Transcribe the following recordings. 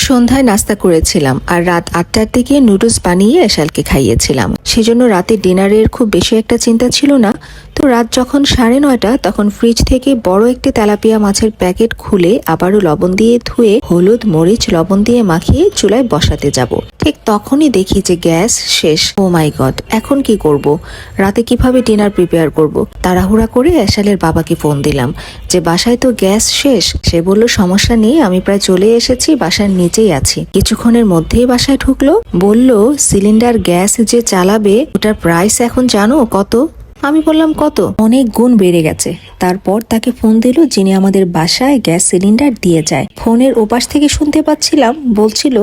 সন্ধ্যায় নাস্তা করেছিলাম আর রাত 8টার দিকে নুডলস বানিয়ে এশালকে খাইয়েছিলাম। সেজন্য রাতে ডিনারের খুব বেশি একটা চিন্তা ছিল না। তো রাত যখন 9:30 তখন ফ্রিজ থেকে বড় একটি তেলাপিয়া মাছের প্যাকেট খুলে আবারও লবণ দিয়ে ধুয়ে হলুদ মরিচ লবণ দিয়ে মাখিয়ে চুলায় বসাতে যাব। ঠিক তখনই দেখি যে গ্যাস শেষ। ও মাই গড, এখন কি করব? রাতে কিভাবে ডিনার প্রিপেয়ার করব? তাড়াহুড়া করে এশালের বাবাকে ফোন দিলাম যে বাসায় তো গ্যাস শেষ। সে বলল সমস্যা নেই, আমি প্রায় চলে এসেছি, বাসার নিচেই আছি। কিছুক্ষণের মধ্যেই বাসায় ঢুকলো, বলল সিলিন্ডার গ্যাস যে চালাবে ওটার প্রাইস এখন জানো কত? আমি বললাম কত? অনেক গুণ বেড়ে গেছে। তারপর তাকে ফোন দিল যিনি আমাদের বাসায় গ্যাস সিলিন্ডার দিয়ে যায়। ফোনের ওপাশ থেকে শুনতে পাচ্ছিলাম বলছিল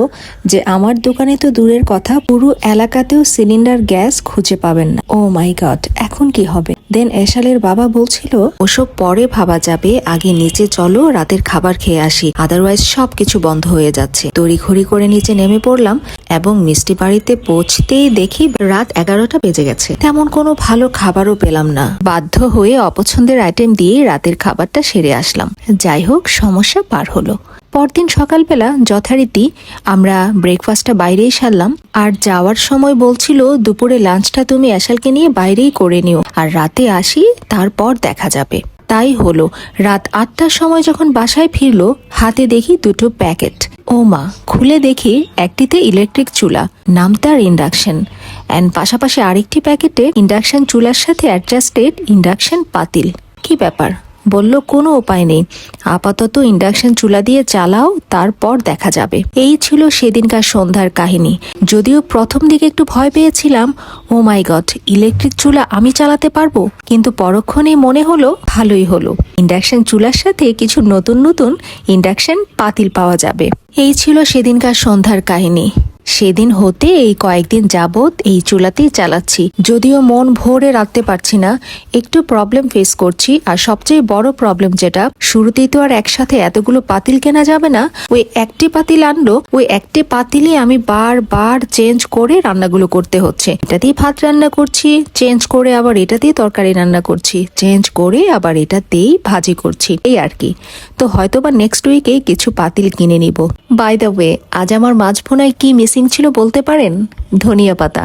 যে আমার দোকানে তো দূরের কথা, পুরো এলাকাতেও সিলিন্ডার গ্যাস খুঁজে পাবেন না। ও মাই গড, এখন কি হবে? দেন এশালের বাবা বলছিল ওসব পরে ভাবা যাবে, আগে নিচে চলো রাতের খাবার খেয়ে আসি, আদারওয়াইজ সবকিছু বন্ধ হয়ে যাচ্ছে। তড়িঘড়ি করে নিচে নেমে পড়লাম এবং মিষ্টি বাড়িতে পৌঁছতেই দেখি রাত 11টা বেজে গেছে। তেমন কোনো ভালো খাবারও পেলাম না। বাধ্য হয়ে অপছন্দের আইটেম দিয়ে রাতের খাবারটা সেরে আসলাম। যাই হোক, সমস্যা পার হলো। পরদিন সকালবেলা যথারীতি আমরা ব্রেকফাস্টটা বাইরেই সারলাম। আর যাওয়ার সময় বলছিল দুপুরে লাঞ্চটা তুমি এশালকে নিয়ে বাইরেই করে নিও, আর রাতে আসি তারপর দেখা যাবে। তাই হলো। রাত 8টার সময় যখন বাসায় ফিরলো, হাতে দেখি দুটো প্যাকেট। ও মা, খুলে দেখি একটিতে ইলেকট্রিক চুলা, নাম তার ইন্ডাকশন, অ্যান্ড পাশাপাশি আরেকটি প্যাকেটে ইন্ডাকশন চুলার সাথে অ্যাডজাস্টেড ইন্ডাকশন পাতিল। কি ব্যাপার? বলল কোনো উপায় নেই, আপাতত ইন্ডাকশন চুলা দিয়ে চালাও, তারপর দেখা যাবে। এই ছিল সেদিনকার সন্ধ্যার কাহিনী। যদিও প্রথম দিকে একটু ভয় পেয়েছিলাম, ও মাই গড, ইলেকট্রিক চুলা আমি চালাতে পারবো? কিন্তু পরক্ষণেই মনে হলো ভালোই হলো, ইন্ডাকশন চুলার সাথে কিছু নতুন নতুন ইন্ডাকশন পাতিল পাওয়া যাবে। এই ছিল সেদিনকার সন্ধ্যার কাহিনী। সেদিন হতে এই কয়েকদিন যাবৎ এই চুলাতেই চালাচ্ছি। যদিও মন ভরে রাখতে পারছি না, একটু প্রবলেম ফেস করছি। আর সবচেয়ে বড় প্রবলেম যেটা, শুরুতেই তো আর একসাথে এতগুলো পাতিল কেনা যাবে না। ওই একটি পাতিল আনলো, ওই একটি পাতিলে আমি বারবার চেঞ্জ করে রান্নাগুলো করতে হচ্ছে। এটাতেই ভাত রান্না করছি, চেঞ্জ করে আবার এটাতেই তরকারি রান্না করছি, চেঞ্জ করে আবার এটাতেই ভাজি করছি, এই আর কি। তো হয়তোবা নেক্সট উইকে কিছু পাতিল কিনে নিব। বাই দ্য ওয়ে, আজ আমার মাছ ভুনায় কি মিসিং ছিল বলতে পারেন? ধনিয়া পাতা।